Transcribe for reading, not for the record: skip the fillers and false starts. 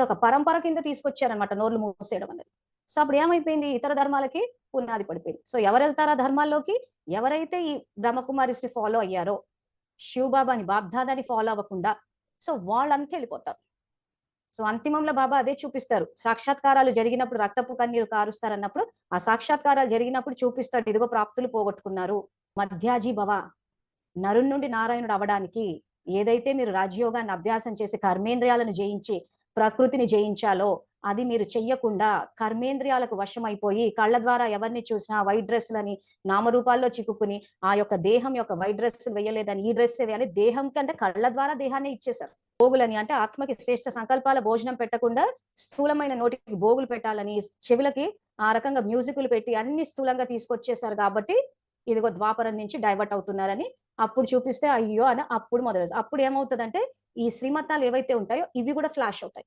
అదొక పరంపర కింద తీసుకొచ్చారనమాట నోర్లు మూసేయడం అనేది. సో అప్పుడు ఏమైపోయింది, ఇతర ధర్మాలకి పునాది పడిపోయింది. సో ఎవరు వెళ్తారా ధర్మాల్లోకి, ఎవరైతే ఈ బ్రహ్మకుమారిస్ ని ఫాలో అయ్యారో, శివబాబాని బాబ్దాదాని ఫాలో అవ్వకుండా, సో వాళ్ళంతా వెళ్ళిపోతారు. సో అంతిమంలో బాబా అదే చూపిస్తారు. సాక్షాత్కారాలు జరిగినప్పుడు రక్తపు కన్నీరు కారుస్తారన్నప్పుడు, ఆ సాక్షాత్కారాలు జరిగినప్పుడు చూపిస్తాడు, ఇదిగో ప్రాప్తులు పోగొట్టుకున్నారు, మధ్యాజీ భవ, నరుని నుండి నారాయణుడు అవడానికి ఏదైతే మీరు రాజయోగాన్ని అభ్యాసం చేసి కర్మేంద్రియాలను జయించి ప్రకృతిని జయించాలో అది మీరు చెయ్యకుండా కర్మేంద్రియాలకు వశమైపోయి కళ్ళ ద్వారా ఎవరిని చూసినా వైట్ డ్రెస్లని నామరూపాల్లో చిక్కుకుని ఆ యొక్క దేహం యొక్క వైట్ డ్రెస్ వేయలేదని ఈ డ్రెస్ వేయాలి, దేహం కంటే కళ్ళ ద్వారా దేహాన్ని ఇచ్చేశారు. భోగులని అంటే ఆత్మకి శ్రేష్ఠ సంకల్పాల భోజనం పెట్టకుండా స్థూలమైన నోటికి భోగులు పెట్టాలని, చెవులకి ఆ రకంగా మ్యూజిక్లు పెట్టి అన్ని స్థూలంగా తీసుకొచ్చేసారు. కాబట్టి ఇదిగో ద్వాపరం నుంచి డైవర్ట్ అవుతున్నారని అప్పుడు చూపిస్తే అయ్యో అని అప్పుడు మొదలు. అప్పుడు ఏమవుతుందంటే ఈ శ్రీమతాలు ఏవైతే ఉంటాయో ఇవి కూడా ఫ్లాష్ అవుతాయి.